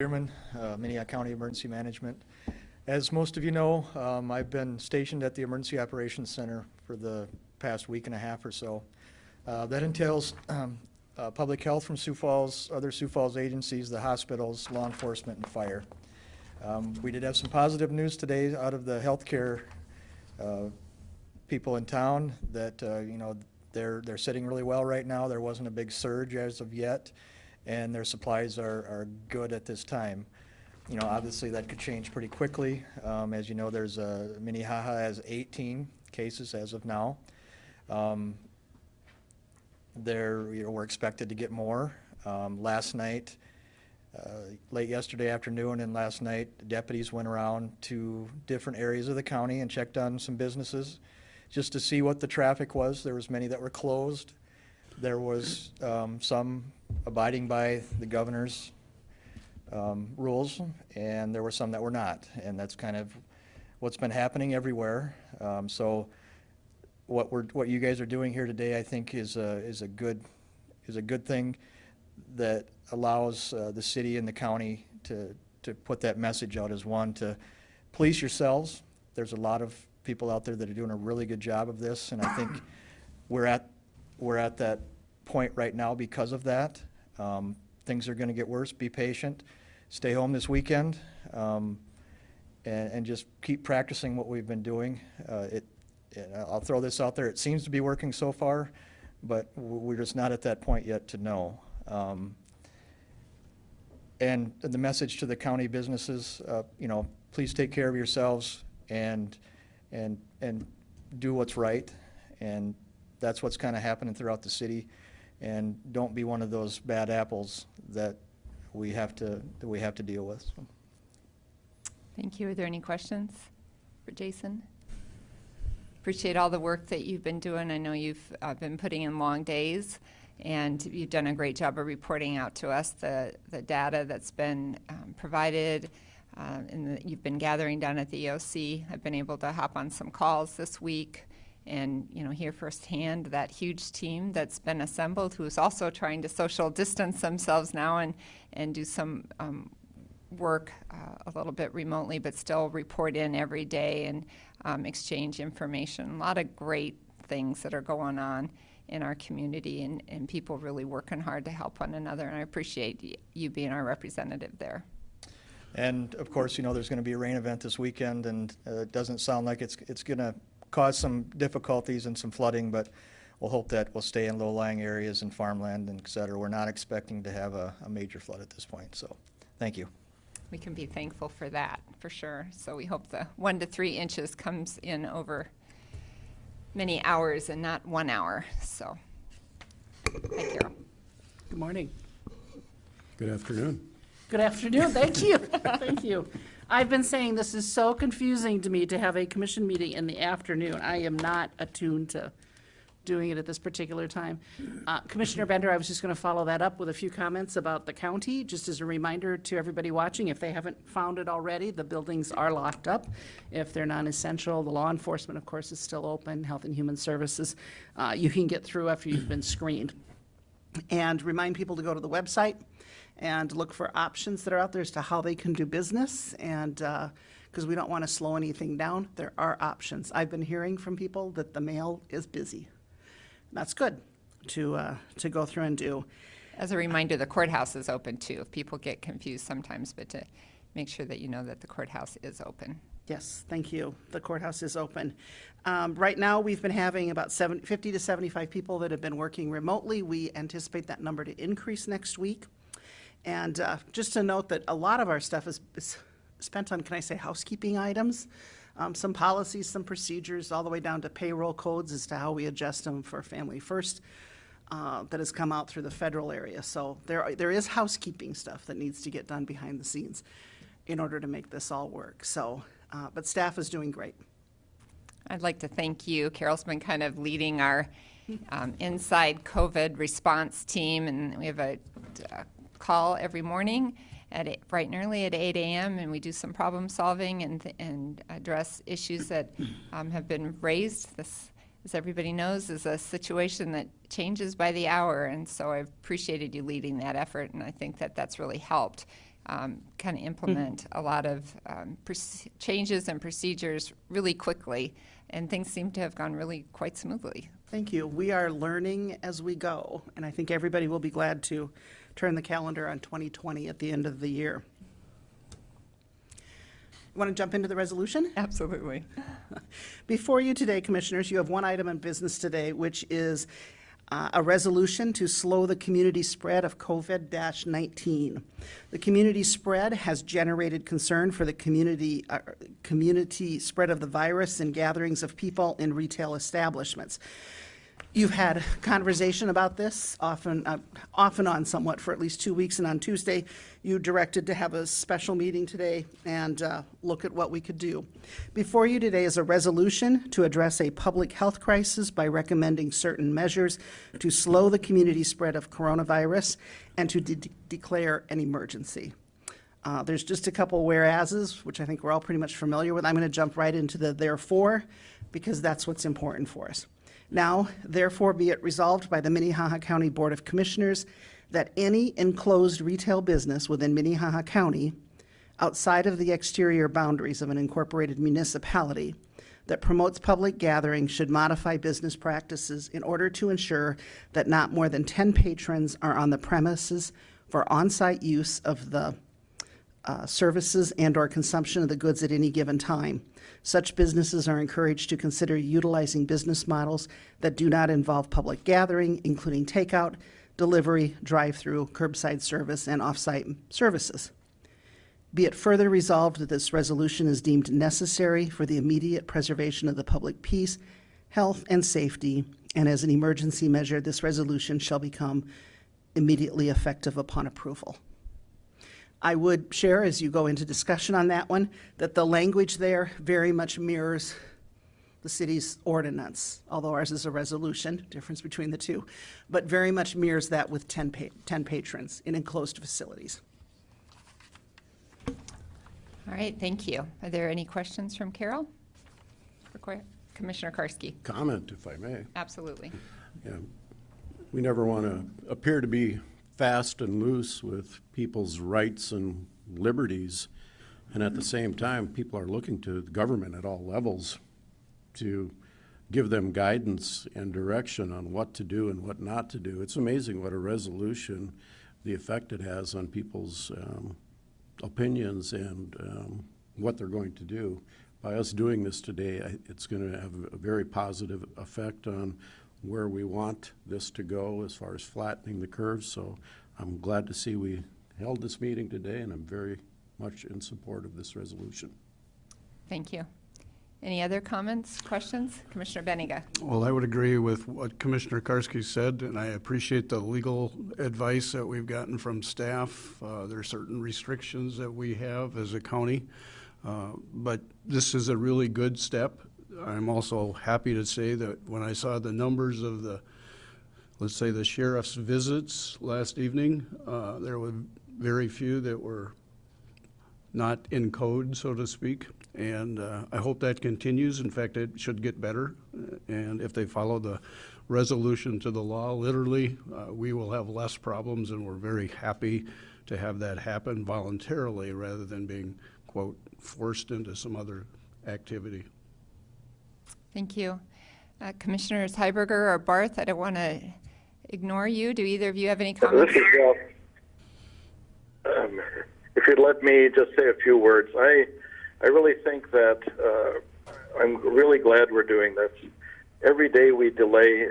Chairman, Minnehaha County Emergency Management. As most of you know, I've been stationed at the Emergency Operations Center for the past week and a half or so. That entails public health from Sioux Falls, other Sioux Falls agencies, the hospitals, law enforcement, and fire. We did have some positive news today out of the healthcare people in town that they're sitting really well right now. There wasn't a big surge as of yet, and their supplies are good at this time. Obviously that could change pretty quickly. As you know, there's Minnehaha has 18 cases as of now. We're expected to get more. Last night, late yesterday afternoon and last night, deputies went around to different areas of the county and checked on some businesses just to see what the traffic was. There was many that were closed. There was some abiding by the governor's rules, and there were some that were not, and that's kind of what's been happening everywhere. So what you guys are doing here today, I think, is a good thing that allows the city and the county to put that message out as one, to police yourselves. There's a lot of people out there that are doing a really good job of this, and I think we're at that point right now because of that. Things are going to get worse. Be patient. Stay home this weekend, and just keep practicing what we've been doing. I'll throw this out there. It seems to be working so far, but we're just not at that point yet to know. And the message to the county businesses, please take care of yourselves and do what's right. And that's what's kind of happening throughout the city. And don't be one of those bad apples that we have to deal with. So. Thank you. Are there any questions for Jason? Appreciate all the work that you've been doing. I know you've been putting in long days, and you've done a great job of reporting out to us the data that's been provided, and you've been gathering down at the EOC. I've been able to hop on some calls this week and hear firsthand that huge team that's been assembled, who is also trying to social distance themselves now and do some work a little bit remotely, but still report in every day and exchange information. A lot of great things that are going on in our community, and people really working hard to help one another, and I appreciate you being our representative there. And of course, there's going to be a rain event this weekend, and it doesn't sound like it's going to cause some difficulties and some flooding, but we'll hope that we'll stay in low-lying areas and farmland and et cetera. We're not expecting to have a major flood at this point, so thank you. We can be thankful for that, for sure. So we hope the 1 to 3 inches comes in over many hours and not 1 hour. So, hi, Carol. Good morning. Good afternoon. Good afternoon. Thank you. Thank you. I've been saying this is so confusing to me to have a commission meeting in the afternoon. I am not attuned to doing it at this particular time. Commissioner Bender, I was just going to follow that up with a few comments about the county, just as a reminder to everybody watching, if they haven't found it already, the buildings are locked up. If they're non-essential, the law enforcement, of course, is still open, Health and Human Services. You can get through after you've been screened. And remind people to go to the website and look for options that are out there as to how they can do business, and because we don't want to slow anything down, there are options. I've been hearing from people that the mail is busy. That's good to go through and do. As a reminder, the courthouse is open too. If people get confused sometimes, but to make sure that you know that the courthouse is open. Yes, thank you. The courthouse is open. Right now, we've been having about 50 to 75 people that have been working remotely. We anticipate that number to increase next week. And just to note that a lot of our stuff is spent on, can I say, housekeeping items, some policies, some procedures, all the way down to payroll codes as to how we adjust them for Family First that has come out through the federal area. So there is housekeeping stuff that needs to get done behind the scenes in order to make this all work. So, but staff is doing great. I'd like to thank you. Carol's been kind of leading our inside COVID response team, and we have a call every morning bright and early at 8 a.m. and we do some problem solving and address issues that have been raised. This, as everybody knows, is a situation that changes by the hour, and so I've appreciated you leading that effort, and I think that that's really helped kind of implement a lot of changes and procedures really quickly, and things seem to have gone really quite smoothly. Thank you. We are learning as we go, and I think everybody will be glad to turn the calendar on 2020 at the end of the year. Want to jump into the resolution? Absolutely. Before you today, Commissioners, you have one item in business today, which is a resolution to slow the community spread of COVID-19. The community spread has generated concern for the community spread of the virus in gatherings of people in retail establishments. You've had conversation about this off and on somewhat for at least 2 weeks, and on Tuesday you directed to have a special meeting today and look at what we could do. Before you today is a resolution to address a public health crisis by recommending certain measures to slow the community spread of coronavirus and to declare an emergency. There's just a couple whereases, which I think we're all pretty much familiar with. I'm going to jump right into the therefore, because that's what's important for us. Now, therefore, be it resolved by the Minnehaha County Board of Commissioners that any enclosed retail business within Minnehaha County, outside of the exterior boundaries of an incorporated municipality, that promotes public gatherings should modify business practices in order to ensure that not more than 10 patrons are on the premises for on-site use of the services and/or consumption of the goods at any given time. Such businesses are encouraged to consider utilizing business models that do not involve public gathering, including takeout, delivery, drive-through, curbside service, and off-site services. Be it further resolved that this resolution is deemed necessary for the immediate preservation of the public peace, health, and safety, and as an emergency measure, this resolution shall become immediately effective upon approval. I would share, as you go into discussion on that one, that the language there very much mirrors the city's ordinance, although ours is a resolution, difference between the two, but very much mirrors that with 10 patrons in enclosed facilities. All right, thank you. Are there any questions from Carol? Commissioner Karski? Comment, if I may. Absolutely. Yeah. We never want to appear to be fast and loose with people's rights and liberties, and at the same time, people are looking to the government at all levels to give them guidance and direction on what to do and what not to do. It's amazing what a resolution, the effect it has on people's opinions and what they're going to do. By us doing this today, it's going to have a very positive effect on where we want this to go as far as flattening the curve. So I'm glad to see we held this meeting today, and I'm very much in support of this resolution. Thank you. Any other comments, questions? Commissioner Benniga? Well, I would agree with what Commissioner Karski said, and I appreciate the legal advice that we've gotten from staff. There are certain restrictions that we have as a county, but this is a really good step. I'm also happy to say that when I saw the numbers of the, let's say, the sheriff's visits last evening, there were very few that were not in code, so to speak. And I hope that continues. In fact, it should get better. And if they follow the resolution to the law, literally, we will have less problems, and we're very happy to have that happen voluntarily rather than being, quote, forced into some other activity. Thank you. Commissioners Heiberger or Barth, I don't want to ignore you. Do either of you have any comments? This is if you'd let me just say a few words. I really think that I'm really glad we're doing this. Every day we delay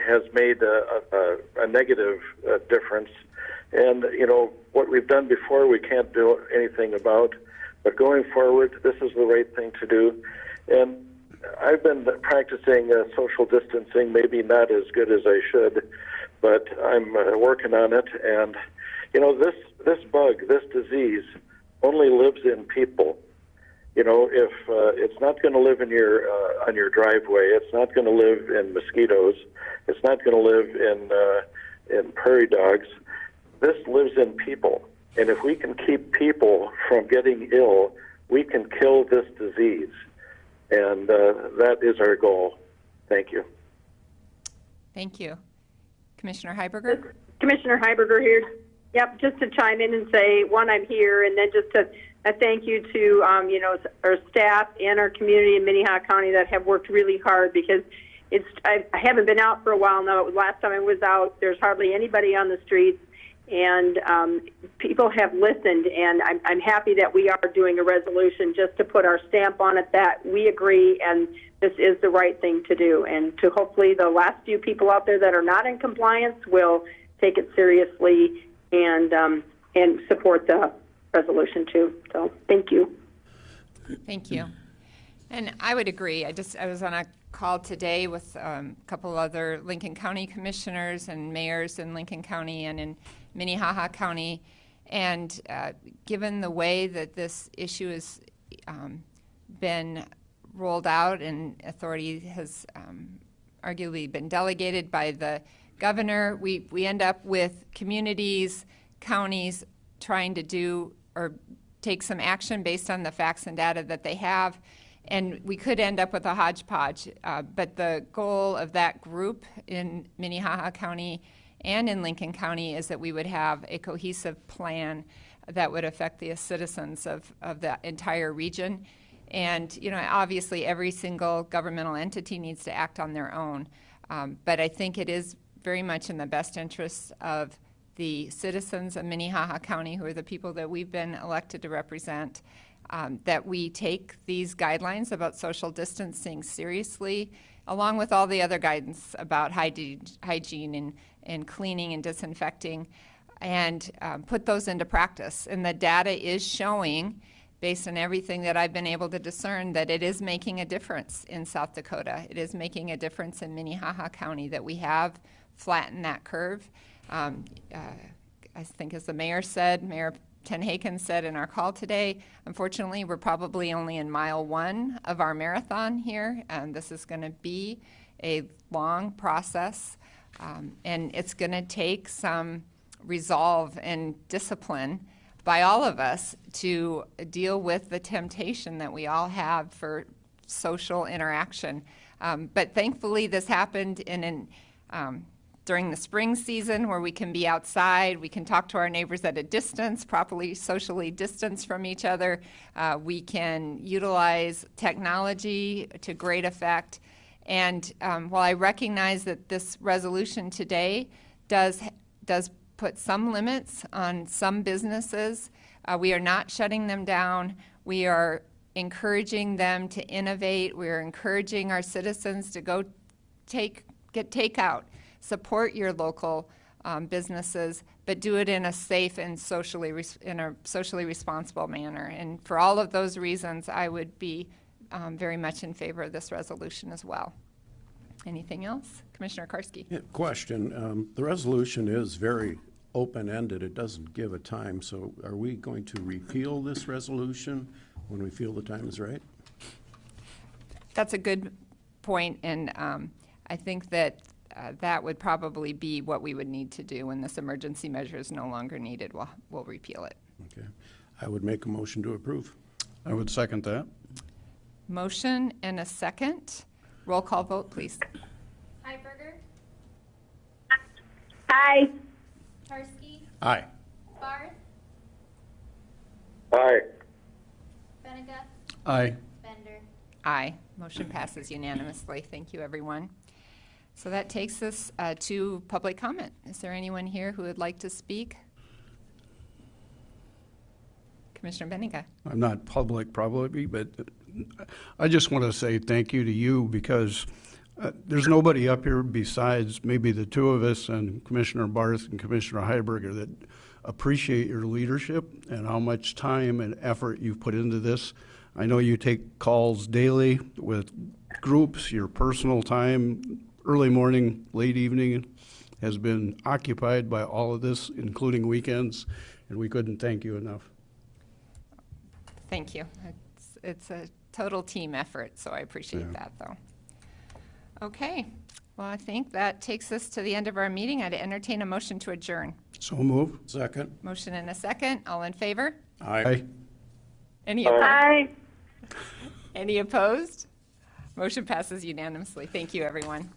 has made a negative difference. And, you know, what we've done before we can't do anything about. But going forward, this is the right thing to do. And I've been practicing social distancing, maybe not as good as I should, but I'm working on it. And, you know, this bug, this disease, only lives in people. You know, if it's not going to live in your on your driveway, it's not going to live in mosquitoes, it's not going to live in prairie dogs. This lives in people, and if we can keep people from getting ill, we can kill this disease, and that is our goal. Thank you. Thank you. Commissioner Heiberger? Commissioner Heiberger here. Yep, just to chime in and say, one, I'm here, and then just a thank you to, you know, our staff and our community in Minnehaha County that have worked really hard, because I haven't been out for a while now. Last time I was out, there's hardly anybody on the streets, and people have listened, and I'm happy that we are doing a resolution just to put our stamp on it that we agree and this is the right thing to do, and to hopefully the last few people out there that are not in compliance will take it seriously and support the resolution too. So thank you. Thank you. And I would agree. I was on a call today with a couple other Lincoln County commissioners and mayors in Lincoln County and in Minnehaha County. And given the way that this issue has been rolled out and authority has arguably been delegated by the governor, we end up with communities, counties trying to do or take some action based on the facts and data that they have. And we could end up with a hodgepodge, but the goal of that group in Minnehaha County and in Lincoln County is that we would have a cohesive plan that would affect the citizens of the entire region. And, you know, obviously every single governmental entity needs to act on their own. But I think it is very much in the best interest of the citizens of Minnehaha County, who are the people that we've been elected to represent, that we take these guidelines about social distancing seriously, along with all the other guidance about hygiene and cleaning and disinfecting, and put those into practice. And the data is showing, based on everything that I've been able to discern, that it is making a difference in South Dakota. It is making a difference in Minnehaha County, that we have flattened that curve. I think, as the mayor said, Mayor Tenhaken said in our call today, unfortunately, we're probably only in mile 1 of our marathon here, and this is going to be a long process, and it's going to take some resolve and discipline by all of us to deal with the temptation that we all have for social interaction. But thankfully, this happened during the spring season, where we can be outside, we can talk to our neighbors at a distance, properly socially distanced from each other. We can utilize technology to great effect. And while I recognize that this resolution today does put some limits on some businesses, we are not shutting them down. We are encouraging them to innovate. We are encouraging our citizens to go get takeout. Support your local businesses, but do it in a safe and socially responsible manner. And for all of those reasons, I would be very much in favor of this resolution as well. Anything else? Commissioner Karski. Yeah, question. The resolution is very open-ended. It doesn't give a time. So are we going to repeal this resolution when we feel the time is right? That's a good point, and I think that that would probably be what we would need to do when this emergency measure is no longer needed. We'll repeal it. Okay. I would make a motion to approve. I would second that. Motion and a second. Roll call vote, please. Heiberger, Aye. Karski, Aye. Barth, Aye. Benega, Aye. Bender. Aye. Motion passes unanimously. Thank you, everyone. So that takes us to public comment. Is there anyone here who would like to speak? Commissioner Benega. I'm not public probably, but I just want to say thank you to you, because there's nobody up here besides maybe the two of us and Commissioner Barth and Commissioner Heiberger that appreciate your leadership and how much time and effort you've put into this. I know you take calls daily with groups. Your personal time, early morning, late evening, has been occupied by all of this, including weekends, and we couldn't thank you enough. Thank you. It's a total team effort, so I appreciate that, though. Okay. Well, I think that takes us to the end of our meeting. I'd entertain a motion to adjourn. So move. Second. Motion and a second. All in favor? Aye. Any opposed? Aye. Any opposed? Motion passes unanimously. Thank you, everyone.